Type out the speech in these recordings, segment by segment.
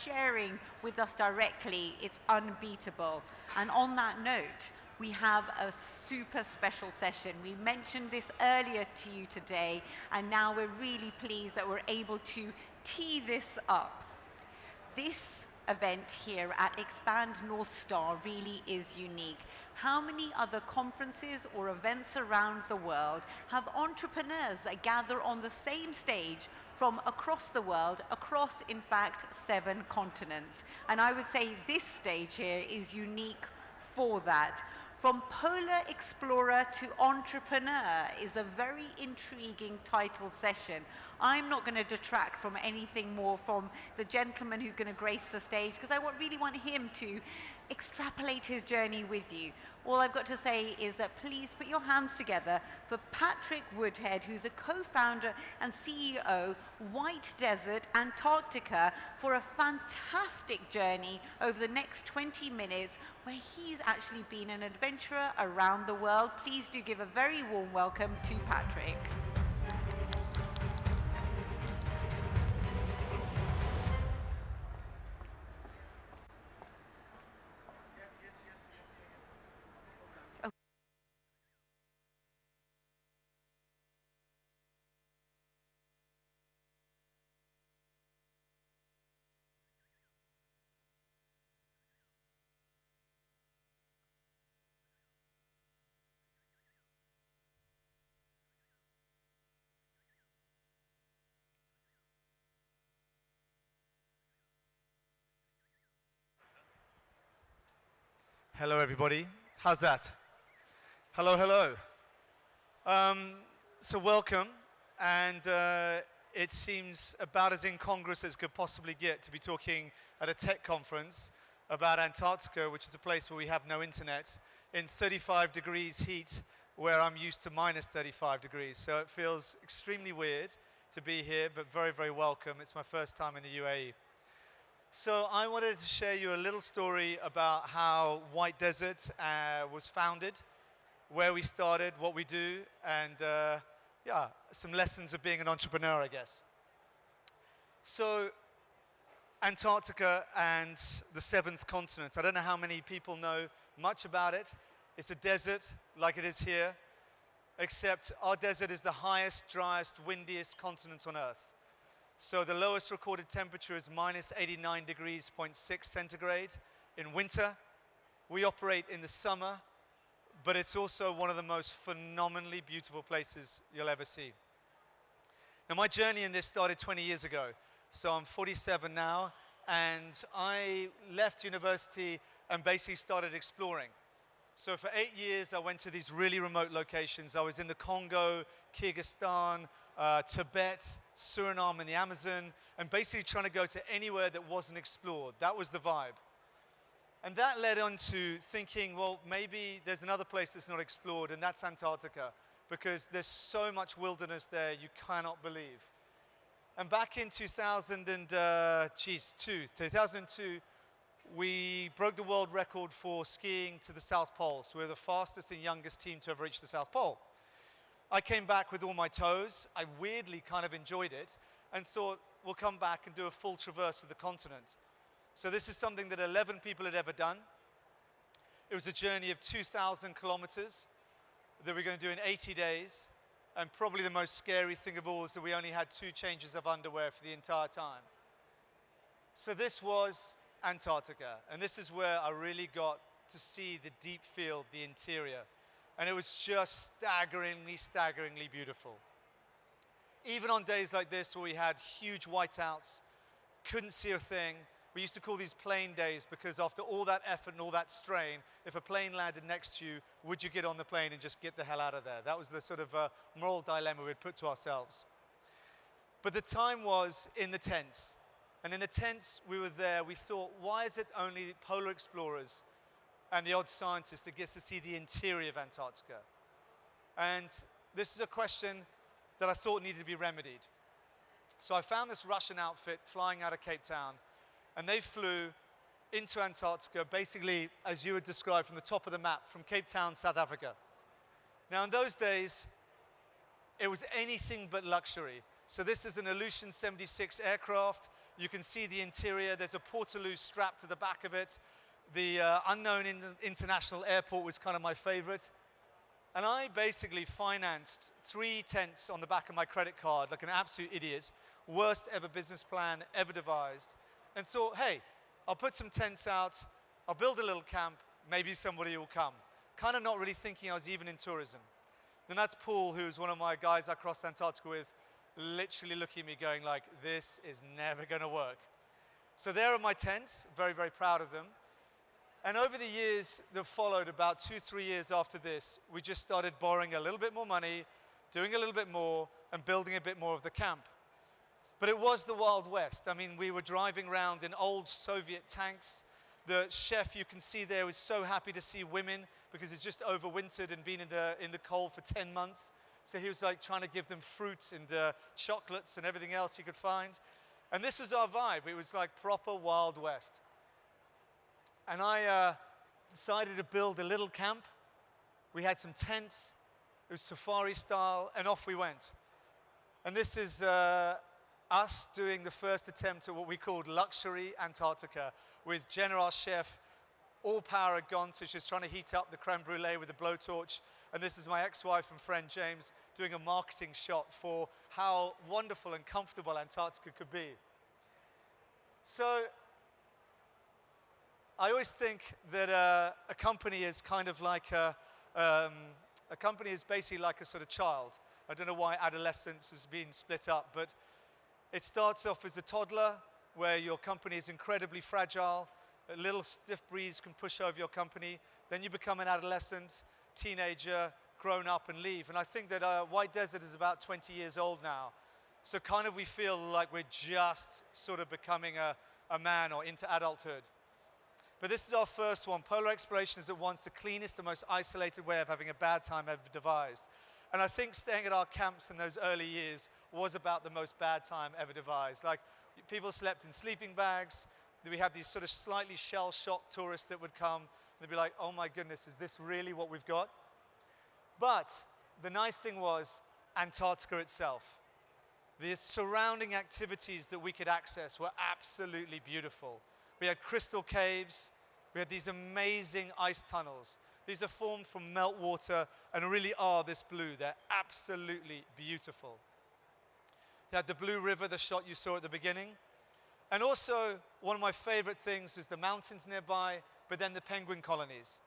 sharing with us directly, it's unbeatable. And on that note, we have a super special session. We mentioned this earlier to you today, and now we're really pleased that we're able to tee this up. This event here at Expand North Star really is unique. How many other conferences or events around the world have entrepreneurs that gather on the same stage from across the world, across, in fact, 7 continents? And I would say this stage here is unique for that. From Polar Explorer to Entrepreneur is a very intriguing title session. I'm not going to detract from anything more from the gentleman who's going to grace the stage, because I really want him to extrapolate his journey with you. All I've got to say is that please put your hands together for Patrick Woodhead, who's a co-founder and CEO, White Desert, Antarctica, for a fantastic journey over the next 20 minutes where he's actually been an adventurer around the world. Please do give a very warm welcome to Patrick. Hello, everybody. How's that? Hello, hello. So welcome, and it seems about as incongruous as could possibly get to be talking at a tech conference about Antarctica, which is a place where we have no internet, in 35 degrees heat, where I'm used to minus 35 degrees. So it feels extremely weird to be here, but very, very welcome. It's my first time in the UAE. So I wanted to share you a little story about how White Desert was founded, where we started, what we do, and yeah, some lessons of being an entrepreneur, I guess. So Antarctica and the 7th continent. I don't know how many people know much about it. It's a desert like it is here, except our desert is the highest, driest, windiest continent on Earth. So the lowest recorded temperature is minus 89 degrees, 0.6 centigrade in winter. We operate in the summer, but it's also one of the most phenomenally beautiful places you'll ever see. Now, my journey in this started 20 years ago. So I'm 47 now, and I left university and basically started exploring. So for 8 years, I went to these really remote locations. I was in the Congo, Kyrgyzstan, Tibet, Suriname, and the Amazon, and basically trying to go to anywhere that wasn't explored. That was the vibe. And that led on to thinking, well, maybe there's another place that's not explored, and that's Antarctica, because there's so much wilderness there you cannot believe. And back in 2002, we broke the world record for skiing to the South Pole. So we're the fastest and youngest team to ever reach the South Pole. I came back with all my toes. I weirdly kind of enjoyed it and thought, we'll come back and do a full traverse of the continent. So this is something that 11 people had ever done. It was a journey of 2,000 kilometers that we're going to do in 80 days. And probably the most scary thing of all is that we only had 2 changes of underwear for the entire time. So this was Antarctica, and this is where I really got to see the deep field, the interior, and it was just staggeringly beautiful. Even on days like this where we had huge whiteouts, couldn't see a thing, we used to call these plane days because after all that effort and all that strain, if a plane landed next to you, would you get on the plane and just get the hell out of there? That was the sort of moral dilemma we'd put to ourselves. But the time was in the tents. And in the tents we were there, we thought, why is it only polar explorers and the odd scientist that gets to see the interior of Antarctica? And this is a question that I thought needed to be remedied. So I found this Russian outfit flying out of Cape Town, and they flew into Antarctica, basically, as you would describe, from the top of the map, from Cape Town, South Africa. Now, in those days, it was anything but luxury. So this is an Aleutian 76 aircraft. You can see the interior. There's a Portaloo strapped to the back of it. The unknown international airport was kind of my favorite. And I basically financed 3 tents on the back of my credit card like an absolute idiot. Worst ever business plan ever devised. And thought, hey, I'll put some tents out. I'll build a little camp. Maybe somebody will come. Kind of not really thinking I was even in tourism. Then that's Paul, who's one of my guys I crossed Antarctica with, literally looking at me going like, this is never going to work. So there are my tents, very, very proud of them. And over the years that followed, about 2-3 years after this, we just started borrowing a little bit more money, doing a little bit more, and building a bit more of the camp. But it was the Wild West. I mean, we were driving around in old Soviet tanks. The chef you can see there was so happy to see women because he's just overwintered and been in the cold for 10 months. So he was like trying to give them fruit and chocolates and everything else he could find. And this was our vibe. It was like proper Wild West. And I decided to build a little camp. We had some tents. It was safari style, and off we went. And this is us doing the first attempt at what we called luxury Antarctica with General Chef. All power had gone, so she's trying to heat up the creme brulee with a blowtorch. And this is my ex-wife and friend James doing a marketing shot for how wonderful and comfortable Antarctica could be. So I always think that a company is kind of like a company is basically like a sort of child. I don't know why adolescence has been split up, but it starts off as a toddler where your company is incredibly fragile. A little stiff breeze can push over your company. Then you become an adolescent, teenager, grown up and leave. And I think that White Desert is about 20 years old now. So kind of we feel like we're just sort of becoming a man or into adulthood. But this is our first one. Polar exploration is at once the cleanest and most isolated way of having a bad time ever devised. And I think staying at our camps in those early years was about the most bad time ever devised. Like, people slept in sleeping bags. We had these sort of slightly shell-shocked tourists that would come. And they'd be like, oh my goodness, is this really what we've got? But the nice thing was Antarctica itself. The surrounding activities that we could access were absolutely beautiful. We had crystal caves. We had these amazing ice tunnels. These are formed from meltwater and really are this blue. They're absolutely beautiful. You had the Blue River, the shot you saw at the beginning. And also, one of my favorite things is the mountains nearby, but then the penguin colonies.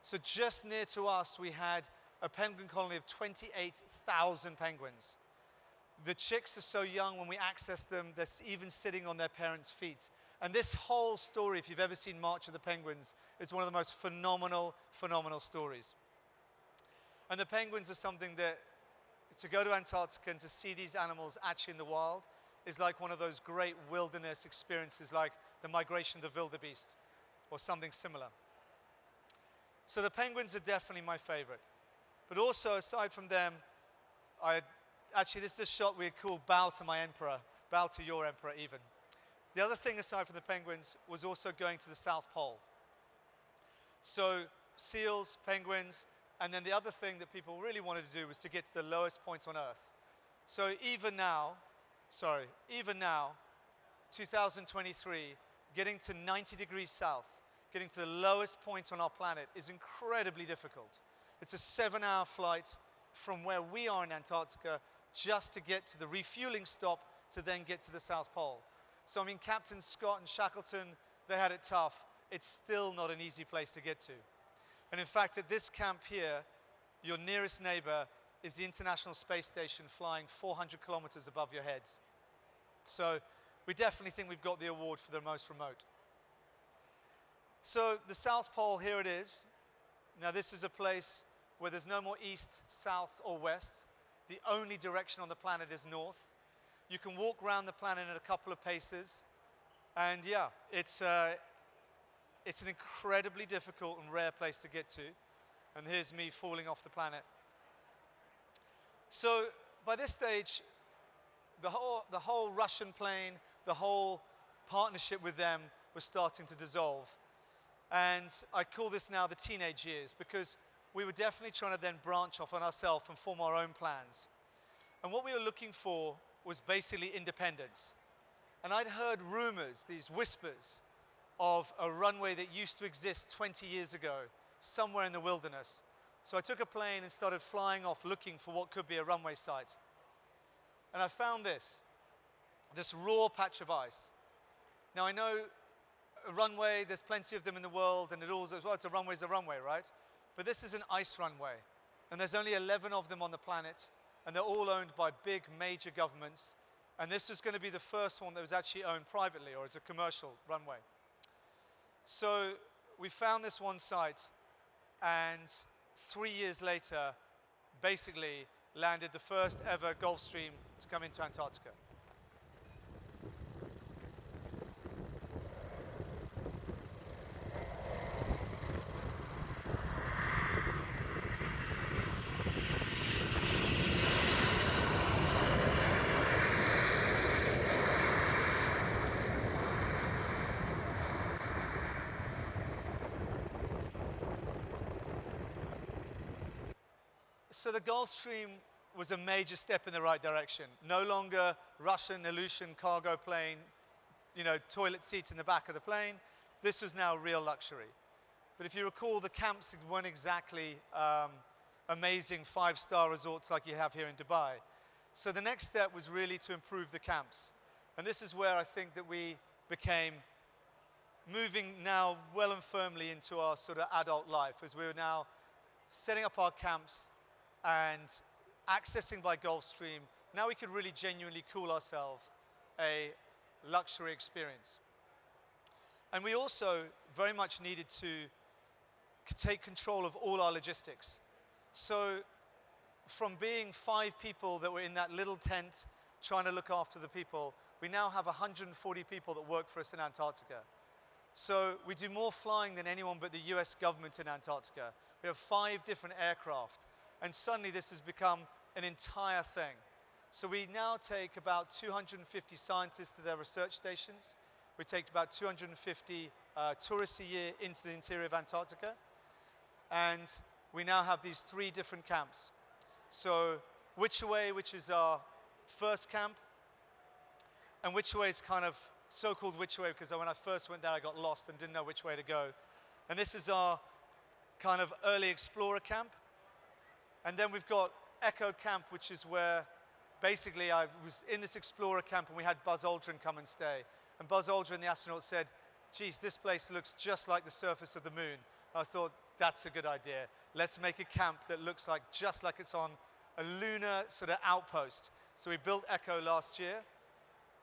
So just near to us, we had a penguin colony of 28,000 penguins. The chicks are so young when we access them, they're even sitting on their parents' feet. And this whole story, if you've ever seen March of the Penguins, is one of the most phenomenal stories. And the penguins are something that, to go to Antarctica and to see these animals actually in the wild, is like one of those great wilderness experiences, like the migration of the wildebeest, or something similar. So the penguins are definitely my favorite. But also, aside from them, actually this is a shot we call Bow to My Emperor, Bow to Your Emperor even. The other thing aside from the penguins was also going to the South Pole. So seals, penguins, and then the other thing that people really wanted to do was to get to the lowest point on Earth. So even now, 2023, getting to 90 degrees south, getting to the lowest point on our planet is incredibly difficult. It's a 7-hour flight from where we are in Antarctica just to get to the refueling stop to then get to the South Pole. So I mean, Captain Scott and Shackleton, they had it tough. It's still not an easy place to get to. And in fact, at this camp here, your nearest neighbor is the International Space Station flying 400 kilometers above your heads. So we definitely think we've got the award for the most remote. So the South Pole, here it is. Now this is a place where there's no more east, south, or west. The only direction on the planet is north. You can walk around the planet at a couple of paces. And yeah, it's an incredibly difficult and rare place to get to. And here's me falling off the planet. So by this stage, the whole Russian plane, the whole partnership with them was starting to dissolve. And I call this now the teenage years, because we were definitely trying to then branch off on ourselves and form our own plans. And what we were looking for was basically independence. And I'd heard rumors, these whispers, of a runway that used to exist 20 years ago, somewhere in the wilderness. So I took a plane and started flying off looking for what could be a runway site. And I found this raw patch of ice. Now I know a runway, there's plenty of them in the world, and it all says, well, it's a runway, right? But this is an ice runway. And there's only 11 of them on the planet, and they're all owned by big major governments. And this was going to be the first one that was actually owned privately, or as a commercial runway. So we found this one site, and 3 years later, basically landed the first ever Gulfstream to come into Antarctica. So the Gulfstream was a major step in the right direction. No longer Russian Ilyushin cargo plane, toilet seats in the back of the plane. This was now real luxury. But if you recall, the camps weren't exactly amazing 5-star resorts like you have here in Dubai. So the next step was really to improve the camps. And this is where I think that we became moving now well and firmly into our sort of adult life, as we were now setting up our camps and accessing by Gulfstream. Now we could really genuinely call ourselves a luxury experience. And we also very much needed to take control of all our logistics. So from being 5 people that were in that little tent trying to look after the people, we now have 140 people that work for us in Antarctica. So we do more flying than anyone but the US government in Antarctica. We have 5 different aircraft. And suddenly this has become an entire thing. So we now take about 250 scientists to their research stations. We take about 250 tourists a year into the interior of Antarctica. And we now have these 3 different camps. So Witchaway, which is our first camp, and Witchaway is kind of so-called Witchaway because when I first went there I got lost and didn't know which way to go. And this is our kind of early explorer camp. And then we've got Echo Camp, which is where basically I was in this explorer camp and we had Buzz Aldrin come and stay. And Buzz Aldrin, the astronaut, said, geez, this place looks just like the surface of the moon. I thought, that's a good idea. Let's make a camp that looks just like it's on a lunar sort of outpost. So we built Echo last year.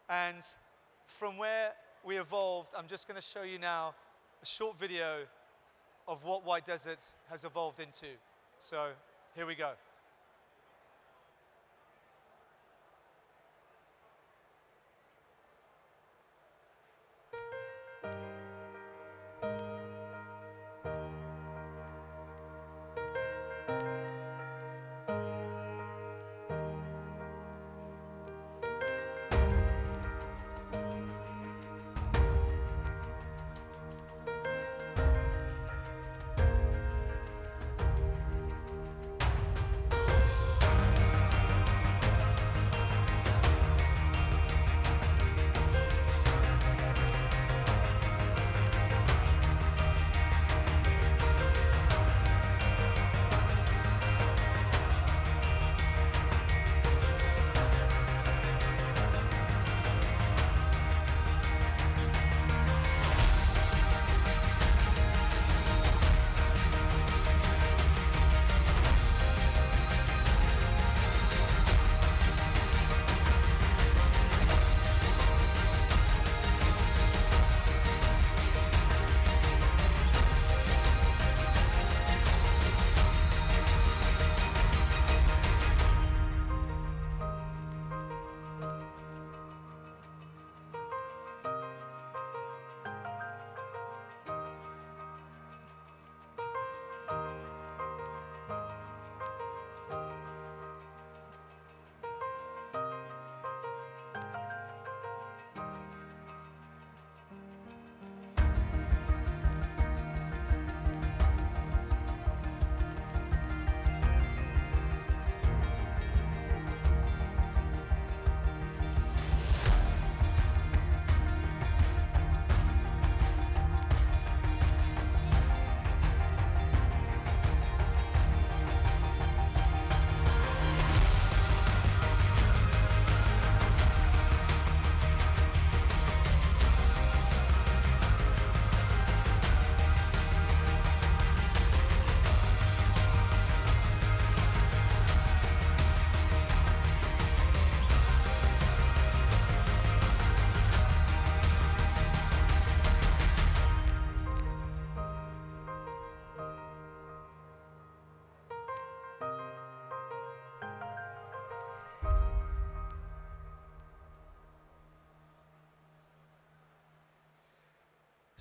And from where we evolved, I'm just going to show you now a short video of what White Desert has evolved into. So here we go.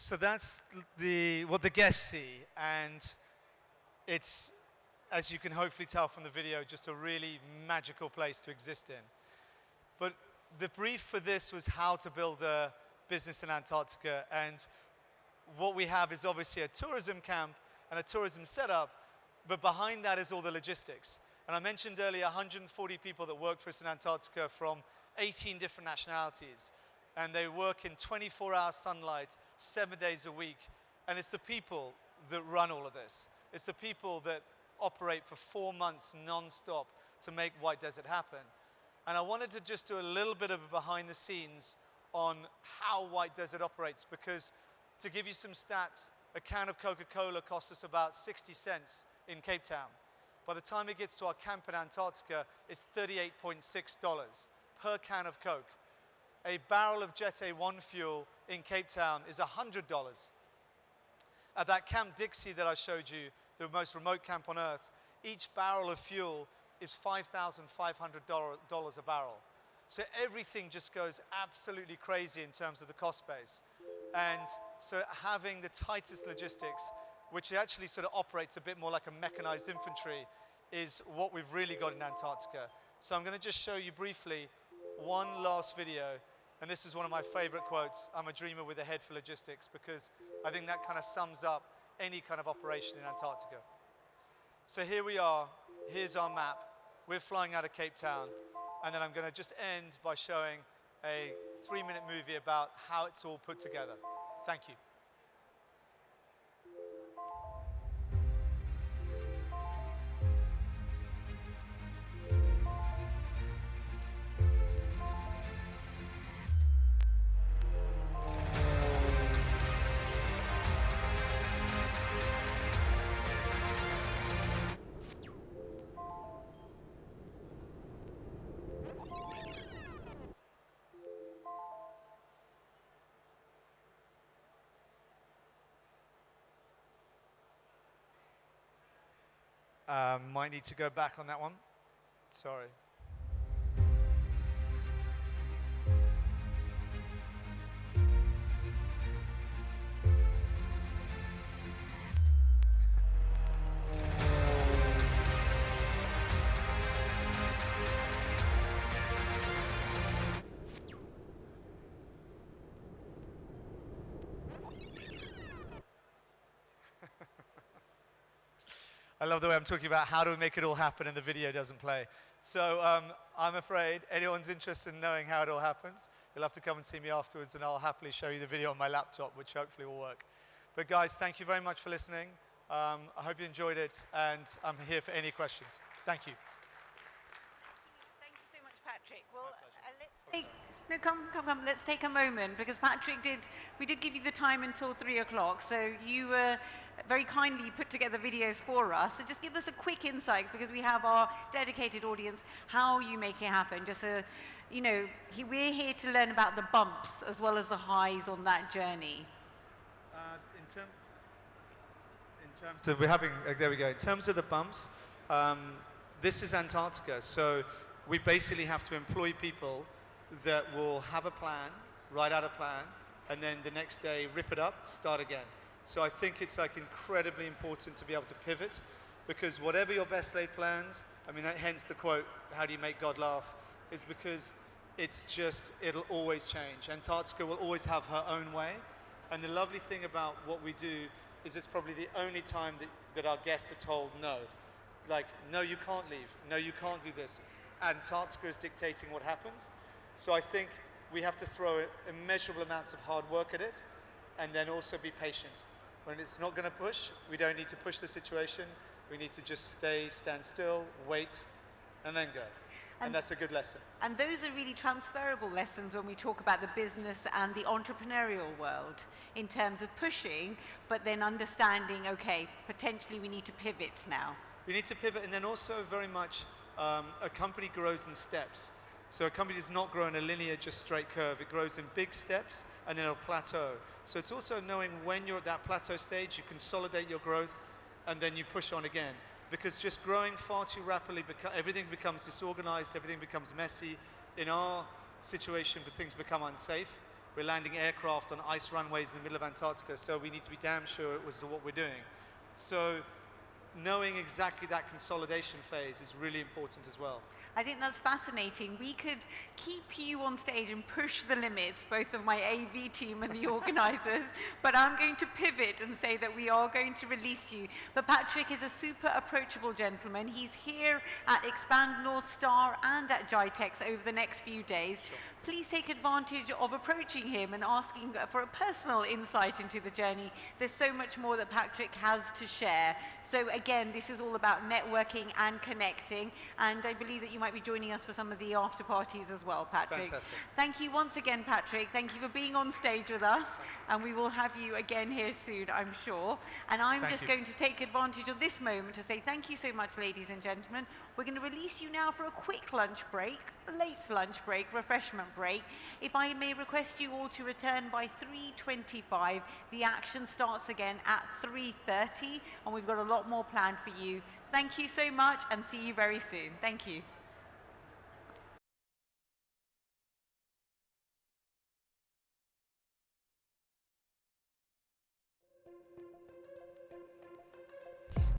So that's what the guests see, and it's, as you can hopefully tell from the video, just a really magical place to exist in. But the brief for this was how to build a business in Antarctica, and what we have is obviously a tourism camp and a tourism setup, but behind that is all the logistics. And I mentioned earlier 140 people that work for us in Antarctica from 18 different nationalities. And they work in 24-hour sunlight, 7 days a week. And it's the people that run all of this. It's the people that operate for 4 months non-stop to make White Desert happen. And I wanted to just do a little bit of behind the scenes on how White Desert operates, because to give you some stats, a can of Coca-Cola costs us about 60 cents in Cape Town. By the time it gets to our camp in Antarctica, it's $38.6 per can of Coke. A barrel of Jet A1 fuel in Cape Town is $100. At that Camp Dixie that I showed you, the most remote camp on Earth, each barrel of fuel is $5,500 a barrel. So everything just goes absolutely crazy in terms of the cost base. And so having the tightest logistics, which actually sort of operates a bit more like a mechanized infantry, is what we've really got in Antarctica. So I'm going to just show you briefly one last video, and this is one of my favorite quotes: "I'm a dreamer with a head for logistics," because I think that kind of sums up any kind of operation in Antarctica. So here we are, here's our map. We're flying out of Cape Town, and then I'm going to just end by showing a 3-minute movie about how it's all put together. Thank you. Might need to go back on that one. Sorry. I love the way I'm talking about how do we make it all happen and the video doesn't play. So I'm afraid anyone's interested in knowing how it all happens, you'll have to come and see me afterwards, and I'll happily show you the video on my laptop, which hopefully will work. But guys, thank you very much for listening. I hope you enjoyed it, and I'm here for any questions. Thank you. Thank you so much, Patrick. Well, let's take a moment, because we did give you the time until 3 o'clock, so you very kindly put together videos for us. So just give us a quick insight, because we have our dedicated audience, how you make it happen. Just we're here to learn about the bumps as well as the highs on that journey. There we go. In terms of the bumps, this is Antarctica, so we basically have to employ people that will have a plan, write out a plan, and then the next day rip it up, start again. So I think it's like incredibly important to be able to pivot, because whatever your best laid plans, I mean, hence the quote, "How do you make God laugh?" is because it'll always change. Antarctica will always have her own way. And the lovely thing about what we do is it's probably the only time that our guests are told no. Like, no, you can't leave. No, you can't do this. Antarctica is dictating what happens. So I think we have to throw immeasurable amounts of hard work at it, and then also be patient. When it's not going to push, we don't need to push the situation. We need to just stand still, wait, and then go. And that's a good lesson. And those are really transferable lessons when we talk about the business and the entrepreneurial world, in terms of pushing, but then understanding, okay, potentially we need to pivot now. We need to pivot, and then also very much a company grows in steps. So a company does not grow in a linear, just straight curve. It grows in big steps, and then it'll plateau. So it's also knowing when you're at that plateau stage, you consolidate your growth, and then you push on again. Because just growing far too rapidly, everything becomes disorganized, everything becomes messy. In our situation, things become unsafe. We're landing aircraft on ice runways in the middle of Antarctica, so we need to be damn sure it was what we're doing. So knowing exactly that consolidation phase is really important as well. I think that's fascinating. We could keep you on stage and push the limits, both of my AV team and the organisers, but I'm going to pivot and say that we are going to release you. But Patrick is a super approachable gentleman. He's here at Expand North Star and at GITEX over the next few days. Sure. Please take advantage of approaching him and asking for a personal insight into the journey. There's so much more that Patrick has to share. So again, this is all about networking and connecting, and I believe that you might be joining us for some of the after parties as well, Patrick. Fantastic. Thank you once again, Patrick. Thank you for being on stage with us, and we will have you again here soon, I'm sure. And I'm just going to take advantage of this moment to say thank you so much, ladies and gentlemen. We're going to release you now for a quick lunch break, a late lunch break, refreshment break. If I may request you all to return by 3:25, the action starts again at 3:30, and we've got a lot more planned for you. Thank you so much, and see you very soon. Thank you.